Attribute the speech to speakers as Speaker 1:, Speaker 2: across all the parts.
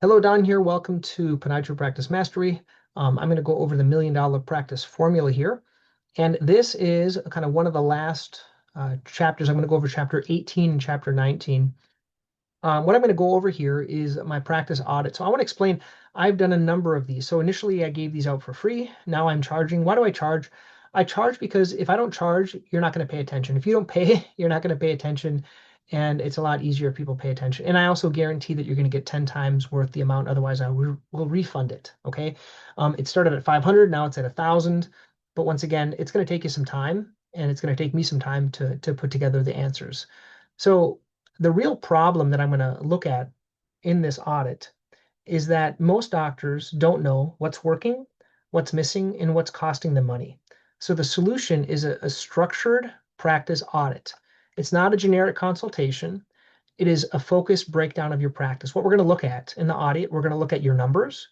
Speaker 1: Hello, Don here. Welcome to Podiatry Practice Mastery. I'm going to go over the $1,000,000 practice formula here. And this is kind of one of the last chapters. I'm going to go over chapter 18 and chapter 19. What I'm going to go over here is my practice audit. So I want to explain, I've done a number of these. So initially I gave these out for free. Now I'm charging. Why do I charge? I charge because if I don't charge, you're not going to pay attention. If you don't pay, you're not going to pay attention. And it's a lot easier if people pay attention. And I also guarantee that you're going to get 10 times worth the amount. Otherwise, I will refund it. Okay. It started at 500. Now it's at 1,000. But once again, it's going to take you some time, and it's going to take me some time to put together the answers. So the real problem that I'm going to look at in this audit is that most doctors don't know what's working, what's missing, and what's costing them money. So the solution is a structured practice audit. It's not a generic consultation. It is a focused breakdown of your practice. What we're going to look at in the audit, we're going to look at your numbers,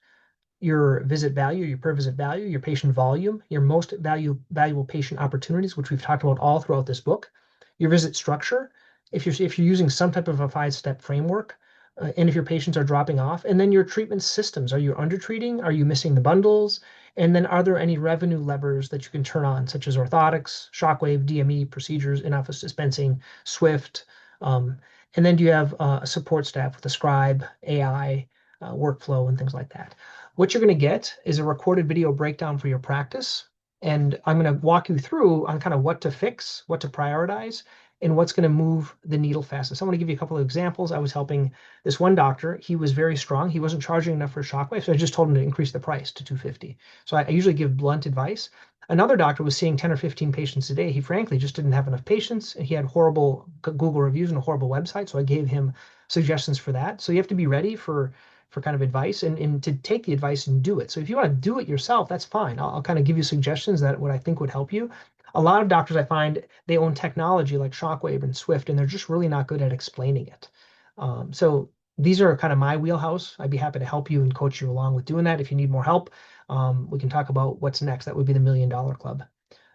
Speaker 1: your visit value, your per visit value, your patient volume, your most valuable patient opportunities, which we've talked about all throughout this book, your visit structure, if you're using some type of a 5-step framework, and if your patients are dropping off, and then your treatment systems. Are you undertreating? Are you missing the bundles? And then are there any revenue levers that you can turn on, such as orthotics, shockwave, DME procedures, in-office dispensing, Swift? And then do you have a support staff with a scribe, AI, workflow, and things like that? What you're going to get is a recorded video breakdown for your practice. And I'm going to walk you through on kind of what to fix, what to prioritize, and what's going to move the needle fastest. I want to give you a couple of examples. I was helping this one doctor. He was very strong. He wasn't charging enough for shockwave, so I just told him to increase the price to $250. So I usually give blunt advice. Another doctor was seeing 10 or 15 patients a day. He frankly just didn't have enough patients. He had horrible Google reviews and a horrible website, so I gave him suggestions for that. So you have to be ready for kind of advice and to take the advice and do it. So if you want to do it yourself, that's fine. I'll kind of give you suggestions that what I think would help you. A lot of doctors, I find, they own technology like Shockwave and Swift, and they're just really not good at explaining it. So these are kind of my wheelhouse. I'd be happy to help you and coach you along with doing that. If you need more help, we can talk about what's next. That would be the $1,000,000 Club.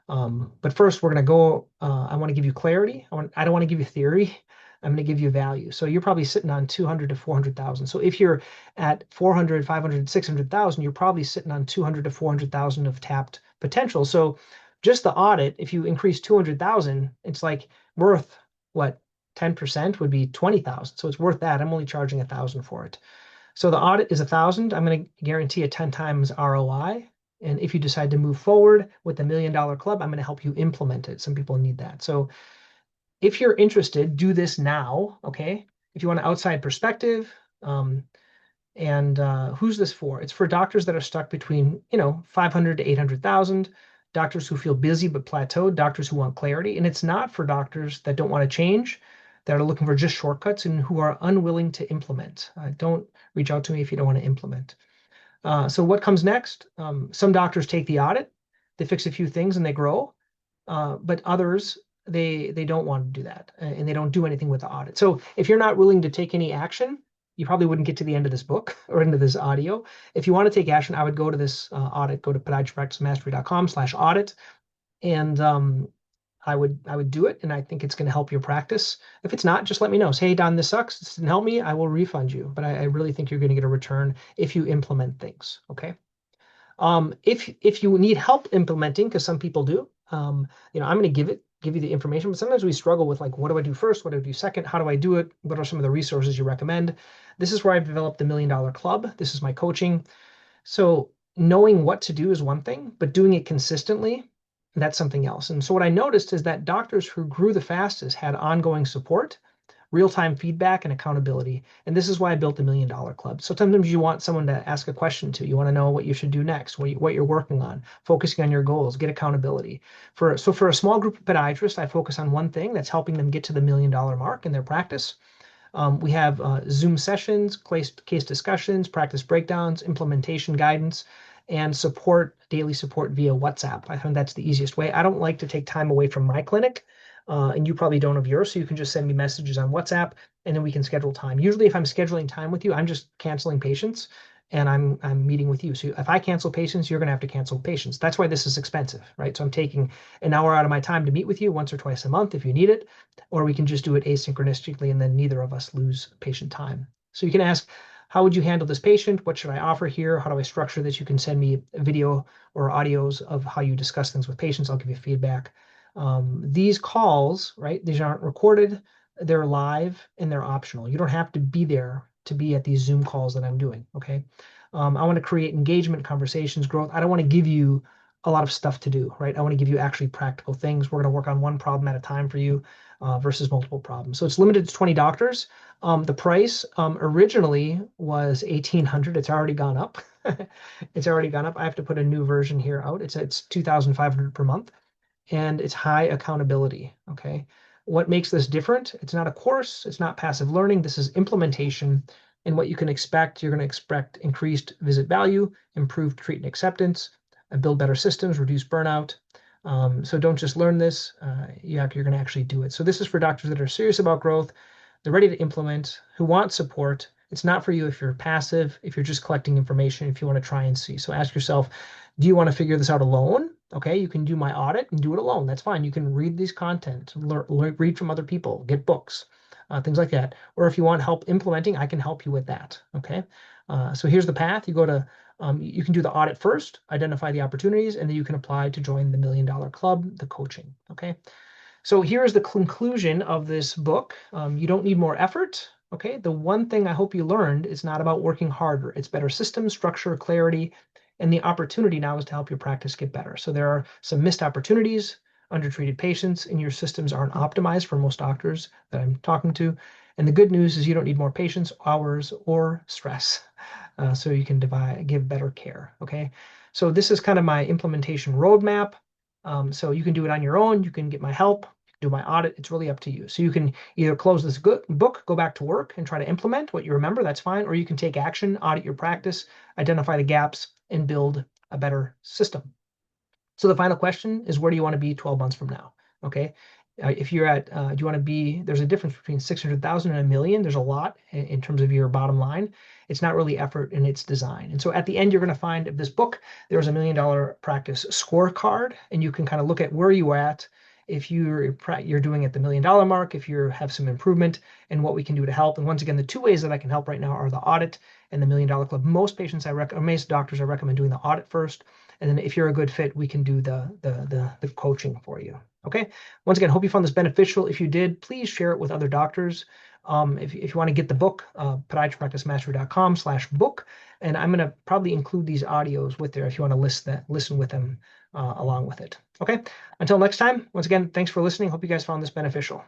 Speaker 1: But first, we're going to go, I want to give you clarity. I don't want to give you theory. I'm going to give you value. So you're probably sitting on 200 to 400,000. So if you're at 400, 500, 600,000, you're probably sitting on 200 to 400,000 of tapped potential. So just the audit, if you increase 200,000, it's like worth what? 10% would be 20,000. So it's worth that. I'm only charging 1,000 for it. So the audit is 1,000. I'm going to guarantee a 10 times ROI. And if you decide to move forward with the $1,000,000 Club, I'm going to help you implement it. Some people need that. So if you're interested, do this now, okay? If you want an outside perspective, who's this for? It's for doctors that are stuck between, 500 to 800,000, doctors who feel busy but plateaued, doctors who want clarity. And it's not for doctors that don't want to change, that are looking for just shortcuts and who are unwilling to implement. Don't reach out to me if you don't want to implement. So what comes next? Some doctors take the audit, they fix a few things and they grow, but others, they don't want to do that, and they don't do anything with the audit. So if you're not willing to take any action, you probably wouldn't get to the end of this book or into this audio. If you want to take action, I would go to this audit, go to podiatrypracticemastery.com/audit, and I would do it, and I think it's going to help your practice. If it's not, just let me know. Say, hey, Don, this sucks. This didn't help me. I will refund you. But I really think you're going to get a return if you implement things. Okay. If you need help implementing, because some people do, I'm going to give you the information. But sometimes we struggle with, like, what do I do first? What do I do second? How do I do it? What are some of the resources you recommend? This is where I've developed the $1,000,000 Club. This is my coaching. So knowing what to do is one thing, but doing it consistently, that's something else. And so what I noticed is that doctors who grew the fastest had ongoing support, real-time feedback, and accountability. And this is why I built the $1,000,000 Club. So sometimes you want someone to ask a question to. You want to know what you should do next, what you're working on, focusing on your goals, get accountability. For a small group of podiatrists, I focus on one thing that's helping them get to the $1,000,000 mark in their practice. We have Zoom sessions, case discussions, practice breakdowns, implementation guidance, and daily support via WhatsApp. I find that's the easiest way. I don't like to take time away from my clinic, and you probably don't of yours, so you can just send me messages on WhatsApp, and then we can schedule time. Usually if I'm scheduling time with you, I'm just canceling patients, and I'm meeting with you. So if I cancel patients, you're going to have to cancel patients. That's why this is expensive, right? So I'm taking an hour out of my time to meet with you once or twice a month if you need it, or we can just do it asynchronistically, and then neither of us lose patient time. So you can ask, how would you handle this patient? What should I offer here? How do I structure this? You can send me a video or audios of how you discuss things with patients. I'll give you feedback. These calls, right? These aren't recorded. They're live and they're optional. You don't have to be there to be at these Zoom calls that I'm doing, okay? I want to create engagement, conversations, growth. I don't want to give you a lot of stuff to do, right? I want to give you actually practical things. We're going to work on one problem at a time for you versus multiple problems. So it's limited to 20 doctors. The price originally was $1,800. It's already gone up. It's already gone up. I have to put a new version here out. It's $2,500 per month, and it's high accountability. Okay. What makes this different? It's not a course. It's not passive learning. This is implementation. And what you can expect, you're going to expect increased visit value, improved treatment acceptance, build better systems, reduce burnout. So don't just learn this, you're going to actually do it. So this is for doctors that are serious about growth, they're ready to implement, who want support. It's not for you if you're passive, if you're just collecting information, if you want to try and see. So ask yourself, do you want to figure this out alone? Okay, you can do my audit and do it alone. That's fine. You can read these content, read from other people, get books, things like that. Or if you want help implementing, I can help you with that. Okay, so here's the path. You go to you can do the audit first, identify the opportunities, and then you can apply to join the $1 Million Club, the coaching. Okay. So here's the conclusion of this book. You don't need more effort. Okay. The one thing I hope you learned is not about working harder. It's better systems, structure, clarity, and the opportunity now is to help your practice get better. So there are some missed opportunities, undertreated patients, and your systems aren't optimized for most doctors that I'm talking to. And the good news is you don't need more patients, hours, or stress. So you can give better care. Okay. So this is kind of my implementation roadmap. So you can do it on your own. You can get my help, do my audit. It's really up to you. So you can either close this book, go back to work and try to implement what you remember. That's fine. Or you can take action, audit your practice, identify the gaps, and build a better system. So the final question is, where do you want to be 12 months from now? Okay. If you're at, do you want to be, there's a difference between 600,000 and a million. There's a lot in terms of your bottom line. It's not really effort in its design. And so at the end, you're going to find of this book, there's a $1 Million Practice scorecard, and you can kind of look at where you're at. If you're doing at the $1 Million mark, if you have some improvement, and what we can do to help. And once again, the two ways that I can help right now are the audit and the $1 Million Club. Most patients most doctors I recommend doing the audit first. And then if you're a good fit, we can do the coaching for you. Okay. Once again, hope you found this beneficial. If you did, please share it with other doctors. If you want to get the book, podiatrypracticemastery.com/book. And I'm going to probably include these audios with there if you want to listen with them along with it. Okay. Until next time, once again, thanks for listening. Hope you guys found this beneficial.